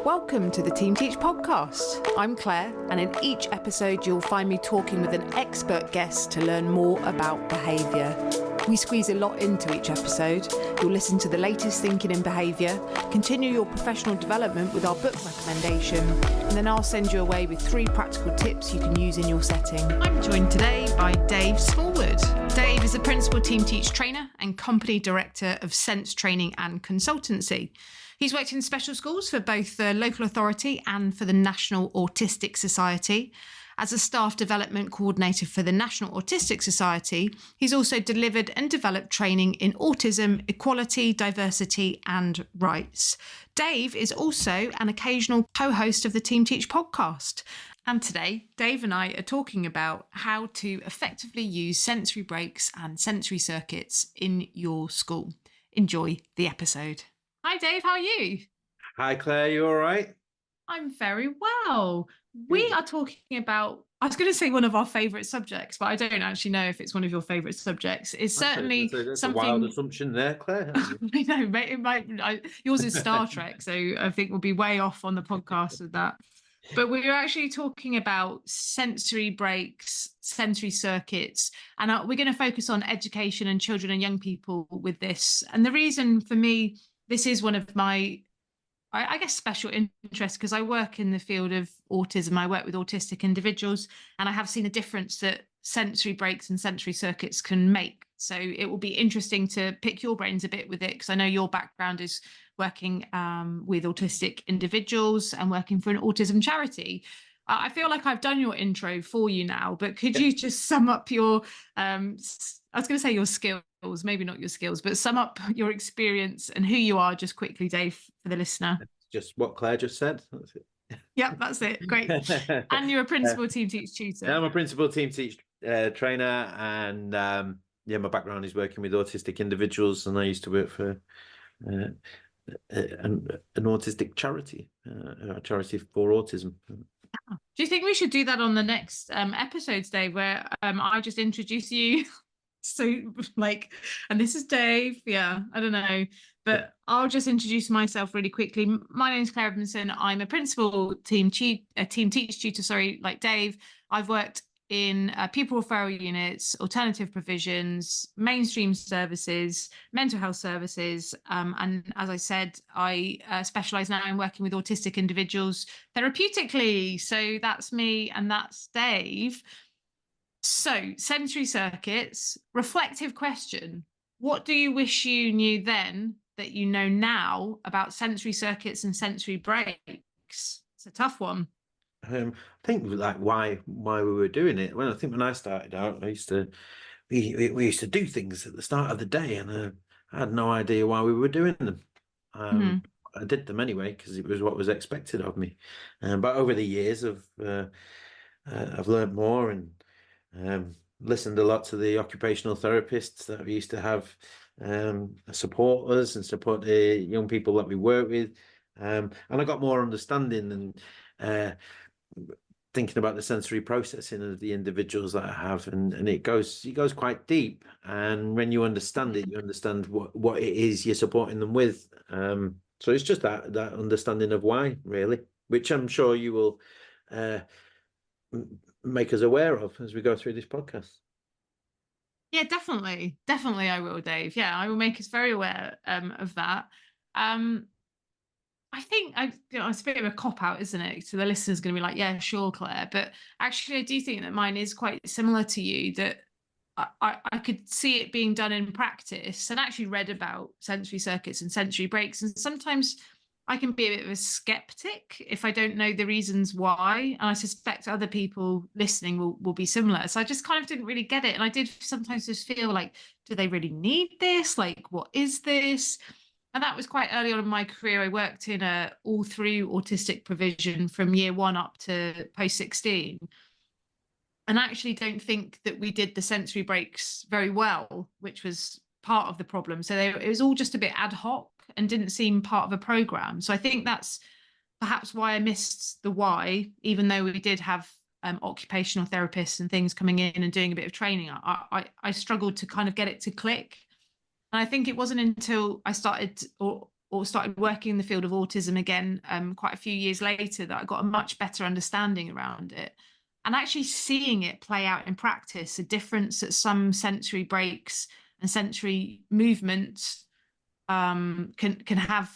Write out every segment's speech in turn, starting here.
Welcome to the Team Teach podcast. I'm Clare, and in each episode you'll find me talking with an expert guest to learn more about behaviour. We squeeze a lot into each episode. You'll listen to the latest thinking in behaviour, continue your professional development with our book recommendation, and then I'll send you away with 3 practical tips you can use in your setting. I'm joined today by Dave Smallwood. Dave is a Principal Team Teach trainer and Company Director of SENse Training and Consultancy. He's worked in special schools for both the local authority and for the National Autistic Society. As a staff development coordinator for the National Autistic Society, he's also delivered and developed training in autism, equality, diversity and rights. Dave is also an occasional co-host of the Team Teach podcast. And today, Dave and I are talking about how to effectively use sensory breaks and sensory circuits in your school. Enjoy the episode. Hi, Dave. How are you? Hi, Claire. You all right? I'm very well. We are talking about, I was going to say one of our favourite subjects, but I don't actually know if it's one of your favourite subjects. It's certainly that's something. A wild assumption there, Claire. I know, it might. Yours is Star Trek, so I think we'll be way off on the podcast with that. But we're actually talking about sensory breaks, sensory circuits, and we're going to focus on education and children and young people with this. And the reason for me, this is one of my, I guess, special interests, because I work in the field of autism. I work with autistic individuals, and I have seen the difference that sensory breaks and sensory circuits can make. So it will be interesting to pick your brains a bit with it, because I know your background is working with autistic individuals and working for an autism charity. I feel like I've done your intro for you now, but could you just sum up your, I was going to say your skills, maybe not your skills, but sum up your experience and who you are just quickly, Dave, for the listener. Just what Claire just said. That's it. Yep, that's it. Great. And you're a Principal Team Teach tutor. I'm a Principal Team Teach trainer, and my background is working with autistic individuals, and I used to work for an autistic charity, a charity for autism. Do you think we should do that on the next episodes, Dave, where I just introduce you? So and this is Dave. Yeah, I don't know, but I'll just introduce myself really quickly. My name is Clare Robinson. I'm a Principal Team Teach tutor, like Dave. I've worked in pupil referral units, alternative provisions, mainstream services, mental health services. And as I said, I specialise now in working with autistic individuals therapeutically. So that's me and that's Dave. So sensory circuits, reflective question. What do you wish you knew then that you know now about sensory circuits and sensory breaks? It's a tough one. I think why we were doing it. Well, I think when I started out, we used to do things at the start of the day, and I had no idea why we were doing them. I did them anyway because it was what was expected of me. But over the years, I've learned more and listened a lot to the occupational therapists that we used to have support us and support the young people that we work with, and I got more understanding and thinking about the sensory processing of the individuals that I have, and it goes quite deep. And when you understand it, you understand what it is you're supporting them with. So it's just that understanding of why, really, which I'm sure you will make us aware of as we go through this podcast. Yeah, definitely I will, Dave. Yeah, I will make us very aware of that. I think it's a bit of a cop-out, isn't it? So the listener's going to be like, yeah, sure, Claire. But actually, I do think that mine is quite similar to you, that I could see it being done in practice, and actually read about sensory circuits and sensory breaks. And sometimes I can be a bit of a skeptic if I don't know the reasons why. And I suspect other people listening will be similar. So I just kind of didn't really get it. And I did sometimes just feel like, do they really need this? Like, what is this? And that was quite early on in my career. I worked in a all through autistic provision from year 1 up to post 16. And I actually don't think that we did the sensory breaks very well, which was part of the problem. So it was all just a bit ad hoc and didn't seem part of a program. So I think that's perhaps why I missed the why, even though we did have occupational therapists and things coming in and doing a bit of training. I struggled to kind of get it to click. And I think it wasn't until I started, or or started working in the field of autism again quite a few years later, that I got a much better understanding around it. And actually seeing it play out in practice, a difference that some sensory breaks and sensory movements can have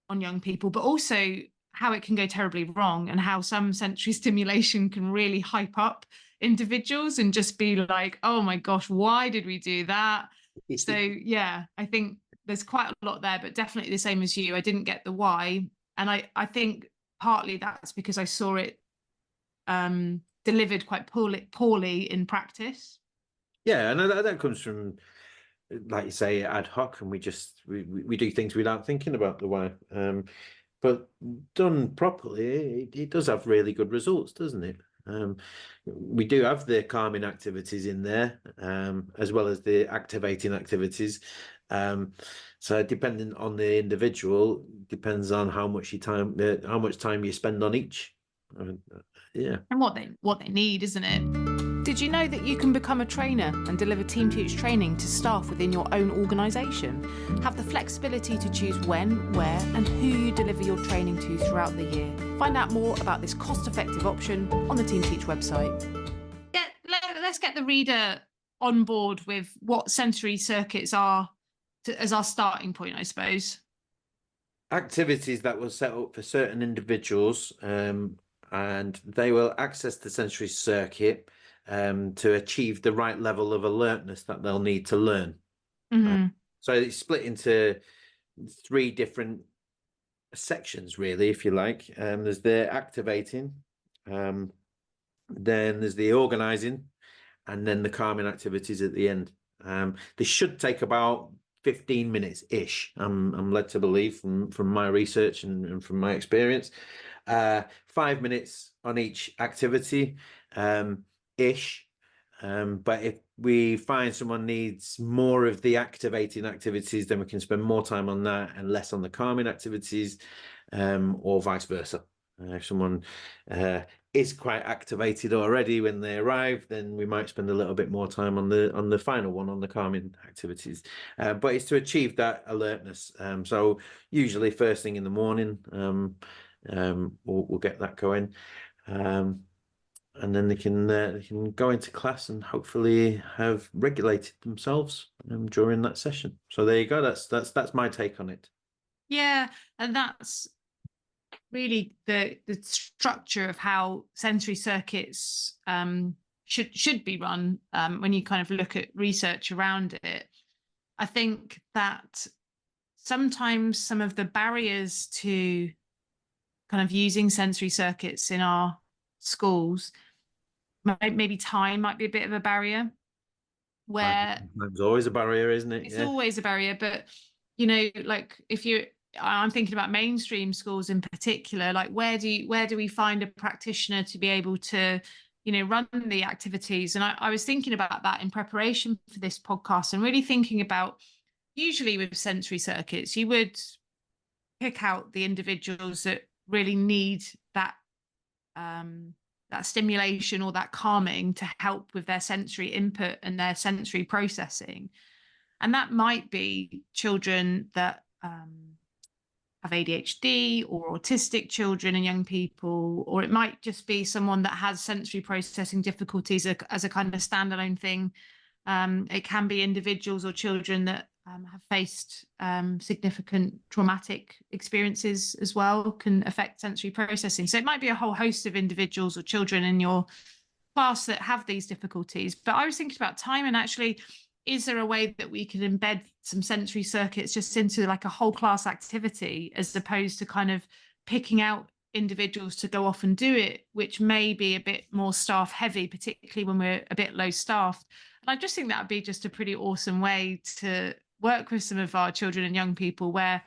on young people, but also how it can go terribly wrong, and how some sensory stimulation can really hype up individuals and just be like, oh my gosh, why did we do that? So yeah, I think there's quite a lot there, but definitely the same as you. I didn't get the why. And I think partly that's because I saw it delivered quite poorly in practice. Yeah, and that comes from, like you say, ad hoc, and we do things without thinking about the why. But done properly, it does have really good results, doesn't it? We do have the calming activities in there, as well as the activating activities. So depending on the individual, depends on how much time you spend on each. Yeah. And what they need, isn't it? Did you know that you can become a trainer and deliver Team Teach training to staff within your own organisation? Have the flexibility to choose when, where and who you deliver your training to throughout the year. Find out more about this cost-effective option on the Team Teach website. Let's get the reader on board with what sensory circuits are as our starting point, I suppose. Activities that will set up for certain individuals, and they will access the sensory circuit to achieve the right level of alertness that they'll need to learn. So it's split into 3 different sections, really, if you like. There's the activating, then there's the organising, and then the calming activities at the end. They should take about 15 minutes ish. I'm led to believe from my research and from my experience. 5 minutes on each activity, ish. But if we find someone needs more of the activating activities, then we can spend more time on that and less on the calming activities, or vice versa. If someone is quite activated already when they arrive, then we might spend a little bit more time on the final one, on the calming activities. But it's to achieve that alertness. So usually first thing in the morning, we'll get that going. And then they can go into class and hopefully have regulated themselves during that session. So there you go. That's my take on it. Yeah, and that's really the structure of how sensory circuits should be run when you kind of look at research around it. I think that sometimes some of the barriers to kind of using sensory circuits in our schools, maybe time might be a bit of a barrier, where Time's always a barrier, isn't it? It's always a barrier. But like I'm thinking about mainstream schools in particular, like where do we find a practitioner to be able to run the activities? And I was thinking about that in preparation for this podcast, and really thinking about, usually with sensory circuits, you would pick out the individuals that really need that that stimulation or that calming to help with their sensory input and their sensory processing. And that might be children that have ADHD, or autistic children and young people, or it might just be someone that has sensory processing difficulties as a kind of standalone thing. It can be individuals or children that have faced significant traumatic experiences as well, can affect sensory processing. So it might be a whole host of individuals or children in your class that have these difficulties. But I was thinking about time, and actually, is there a way that we can embed some sensory circuits just into like a whole class activity, as opposed to kind of picking out individuals to go off and do it, which may be a bit more staff heavy, particularly when we're a bit low staffed. And I just think that would be just a pretty awesome way to work with some of our children and young people, where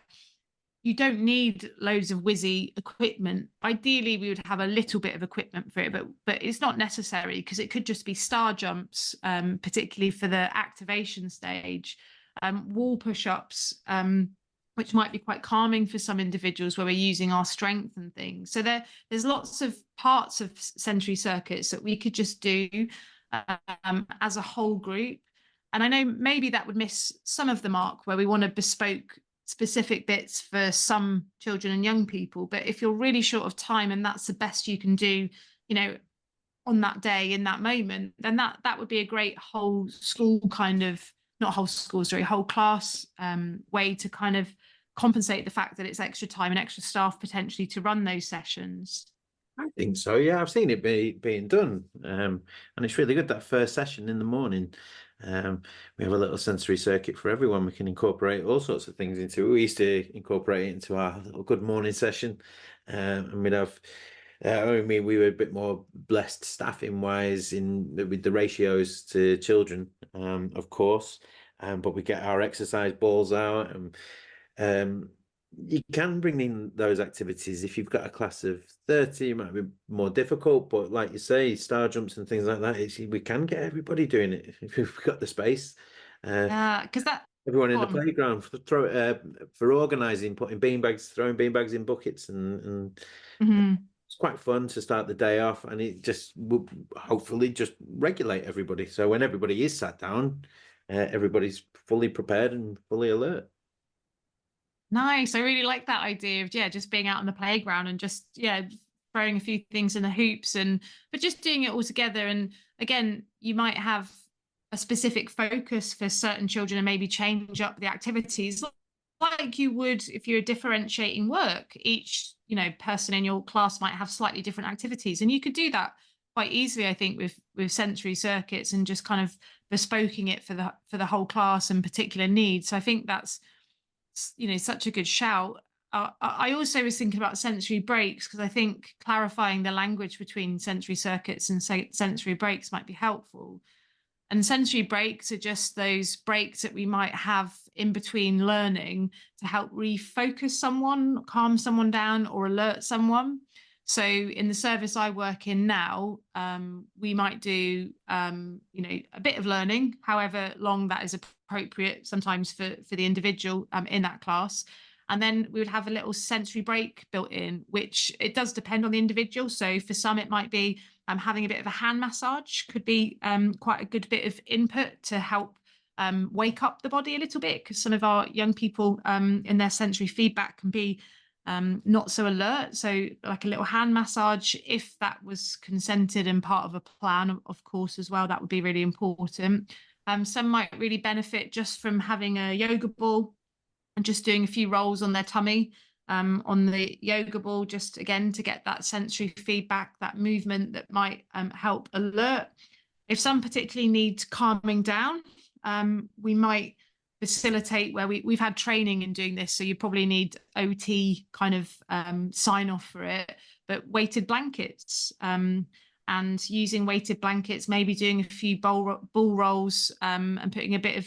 you don't need loads of whizzy equipment. Ideally, we would have a little bit of equipment for it, but it's not necessary, because it could just be star jumps, particularly for the activation stage, wall push-ups, which might be quite calming for some individuals, where we're using our strength and things. So there's lots of parts of sensory circuits that we could just do as a whole group. And I know maybe that would miss some of the mark, where we want a bespoke specific bits for some children and young people. But if you're really short of time and that's the best you can do, you know, on that day in that moment, then that would be a great whole school kind of, not whole school, sorry, whole class way to kind of compensate the fact that it's extra time and extra staff potentially to run those sessions. I think so. Yeah, I've seen it being done, and it's really good that first session in the morning. We have a little sensory circuit for everyone. We can incorporate all sorts of things into. We used to incorporate it into our little good morning session, and we'd have. I mean, we were a bit more blessed staffing wise with the ratios to children, of course, but we get our exercise balls out and. You can bring in those activities if you've got a class of 30. It might be more difficult, but like you say, star jumps and things like that, we can get everybody doing it if we've got the space. Because everyone in the playground for organising, throwing beanbags in buckets, and it's quite fun to start the day off, and it just will hopefully just regulate everybody. So when everybody is sat down, everybody's fully prepared and fully alert. Nice. I really like that idea of, just being out on the playground and just, throwing a few things in the hoops but just doing it all together. And again, you might have a specific focus for certain children and maybe change up the activities like you would if you're differentiating work. Each, person in your class might have slightly different activities, and you could do that quite easily, I think, with sensory circuits and just kind of bespoking it for the whole class and particular needs. So I think that's such a good shout. I also was thinking about sensory breaks, because I think clarifying the language between sensory circuits and sensory breaks might be helpful. And sensory breaks are just those breaks that we might have in between learning to help refocus someone, calm someone down, or alert someone. So in the service I work in now, we might do, a bit of learning, however long that is appropriate sometimes for the individual in that class. And then we would have a little sensory break built in, which it does depend on the individual. So for some, it might be having a bit of a hand massage could be quite a good bit of input to help wake up the body a little bit, because some of our young people in their sensory feedback can be not so alert. So like a little hand massage, if that was consented and part of a plan, of course, as well, that would be really important. Some might really benefit just from having a yoga ball and just doing a few rolls on their tummy on the yoga ball, just again to get that sensory feedback, that movement that might help alert. If some particularly need calming down, we might facilitate where we've had training in doing this, so you probably need OT kind of sign off for it, but weighted blankets, and using weighted blankets, maybe doing a few bull rolls and putting a bit of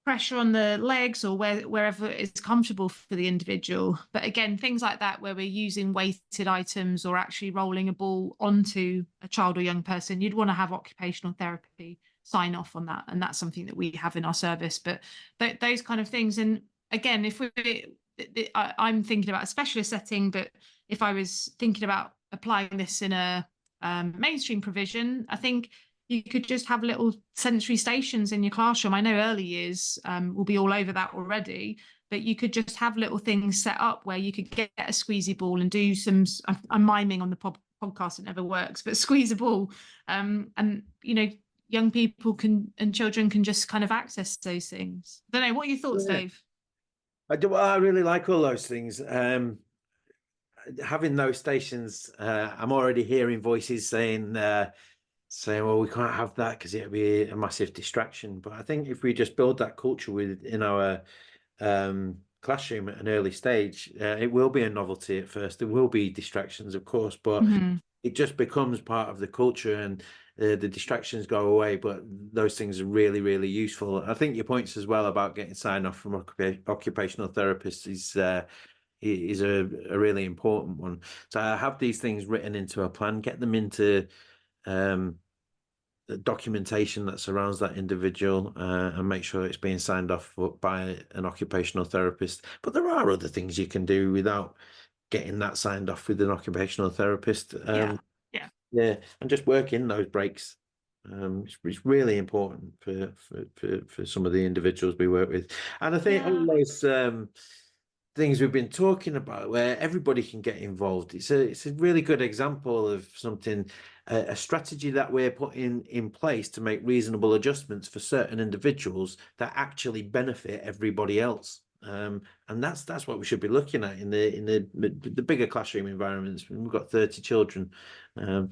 pressure on the legs or wherever it's comfortable for the individual. But again, things like that where we're using weighted items or actually rolling a ball onto a child or young person, you'd want to have occupational therapy sign off on that, and that's something that we have in our service. But those kind of things. And again, if I'm thinking about a specialist setting, but if I was thinking about applying this in a mainstream provision, I think you could just have little sensory stations in your classroom. I know early years will be all over that already, but you could just have little things set up where you could get a squeezy ball and do some, I'm miming on the podcast, it never works, but squeeze a ball. And, young people and children can just kind of access those things. I don't know, what are your thoughts, Dave? I really like all those things. Having those stations, I'm already hearing voices saying, well, we can't have that because it'll be a massive distraction. But I think if we just build that culture in our classroom at an early stage, it will be a novelty at first. There will be distractions, of course, but it just becomes part of the culture, and the distractions go away. But those things are really, really useful. I think your points as well about getting sign off from occupational therapists is a really important one. So I have these things written into a plan, get them into the documentation that surrounds that individual, and make sure it's being signed off by an occupational therapist. But there are other things you can do without getting that signed off with an occupational therapist. Yeah, and just work in those breaks. It's really important for some of the individuals we work with. And I think all Yeah. those things we've been talking about where everybody can get involved, it's a really good example of something, a strategy that we're putting in place to make reasonable adjustments for certain individuals that actually benefit everybody else. And that's what we should be looking at in the bigger classroom environments. We've got 30 children. I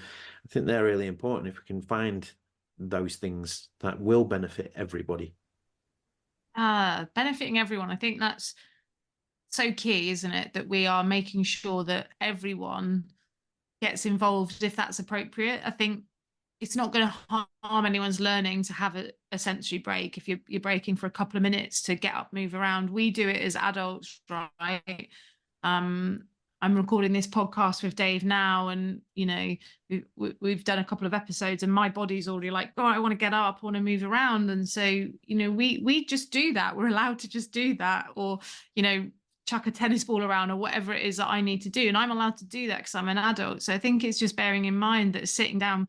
think they're really important if we can find those things that will benefit everybody. Benefiting everyone. I think that's so key, isn't it? That we are making sure that everyone gets involved if that's appropriate. I think it's not going to harm anyone's learning to have a sensory break if you're breaking for a couple of minutes to get up, move around. We do it as adults, right? I'm recording this podcast with Dave now, and we've done a couple of episodes, and my body's already like, oh, I want to get up, I want to move around, and so we just do that. We're allowed to just do that, or chuck a tennis ball around, or whatever it is that I need to do, and I'm allowed to do that because I'm an adult. So I think it's just bearing in mind that sitting down,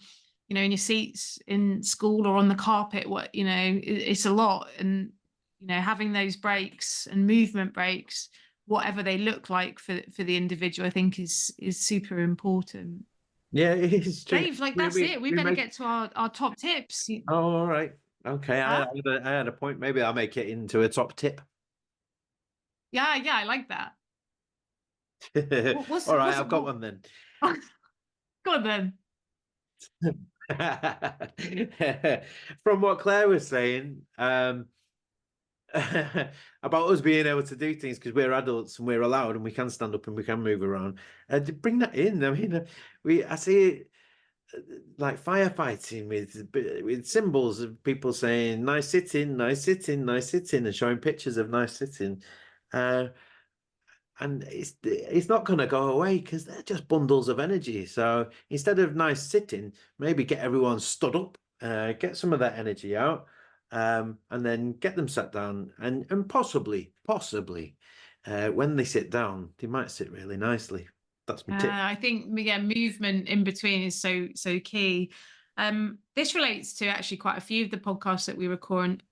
in your seats in school or on the carpet, it's a lot, and having those breaks and movement breaks, whatever they look like for the individual, I think is super important. Yeah, it is true. Dave, that's it. We better get to our top tips. Oh, all right. Okay, Huh? I had a point. Maybe I'll make it into a top tip. Yeah, I like that. All right, I've got one then. Go on then. From what Claire was saying, about us being able to do things because we're adults and we're allowed and we can stand up and we can move around. To bring that in, I mean, I see it like firefighting with symbols of people saying "nice sitting, nice sitting, nice sitting" and showing pictures of nice sitting. And it's not going to go away because they're just bundles of energy. So instead of nice sitting, maybe get everyone stood up, get some of that energy out, and then get them sat down, and possibly, when they sit down, they might sit really nicely. That's my tip. I think movement in between is so key. This relates to actually quite a few of the podcasts that we record,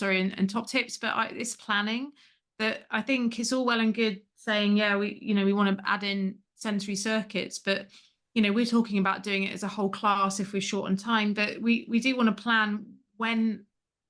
and top tips, but it's planning. That I think it's all well and good saying, we want to add in sensory circuits, but we're talking about doing it as a whole class if we're short on time, but we do want to plan when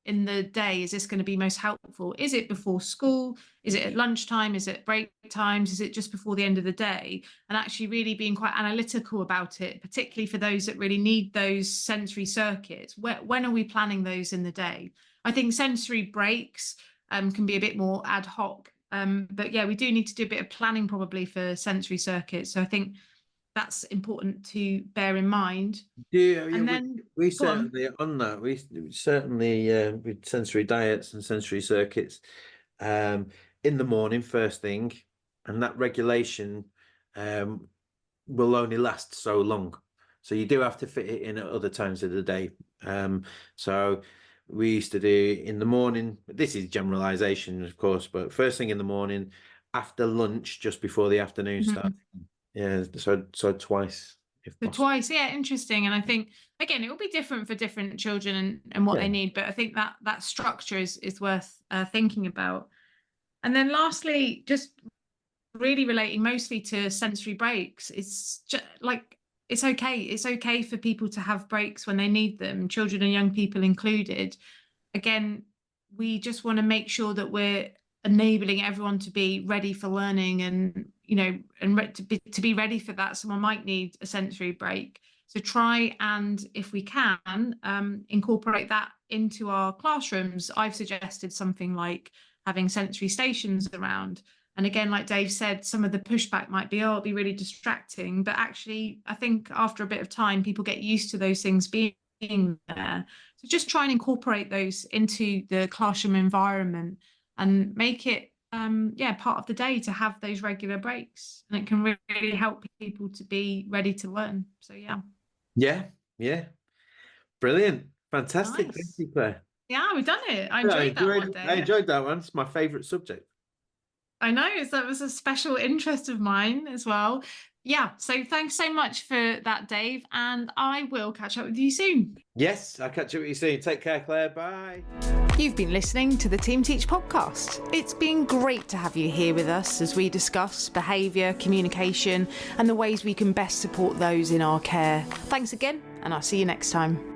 in the day is this going to be most helpful. Is it before school? Is it at lunchtime? Is it break times? Is it just before the end of the day? And actually really being quite analytical about it, particularly for those that really need those sensory circuits. When are we planning those in the day? I think sensory breaks can be a bit more ad hoc. But we do need to do a bit of planning probably for sensory circuits. So I think that's important to bear in mind. Yeah, And then we certainly on that. We certainly with sensory diets and sensory circuits in the morning first thing, and that regulation will only last so long. So you do have to fit it in at other times of the day. So we used to do in the morning. This is generalization, of course, but first thing in the morning, after lunch, just before the afternoon starts. Yeah, so twice. So twice, interesting. And I think again, it will be different for different children and what they need, but I think that structure is worth thinking about. And then lastly, just really relating mostly to sensory breaks, it's just like it's okay for people to have breaks when they need them, children and young people included. Again, we just want to make sure that we're enabling everyone to be ready for learning, and to be ready for that. Someone might need a sensory break, so try and, if we can, incorporate that into our classrooms. I've suggested something like having sensory stations around, and again, like Dave said, some of the pushback might be, it'll be really distracting, but actually I think after a bit of time people get used to those things being there. So just try and incorporate those into the classroom environment and make it part of the day to have those regular breaks, and it can really help people to be ready to learn. So yeah, brilliant, fantastic. Nice. Thank you, Claire. We've done it. I enjoyed that one, Dave. I enjoyed that one. It's my favorite subject. I know, that was a special interest of mine as well. Yeah, so thanks so much for that, Dave, and I will catch up with you soon. Yes, I'll catch up with you soon. Take care, Claire. Bye. You've been listening to the Team Teach podcast. It's been great to have you here with us as we discuss behaviour, communication, and the ways we can best support those in our care. Thanks again, and I'll see you next time.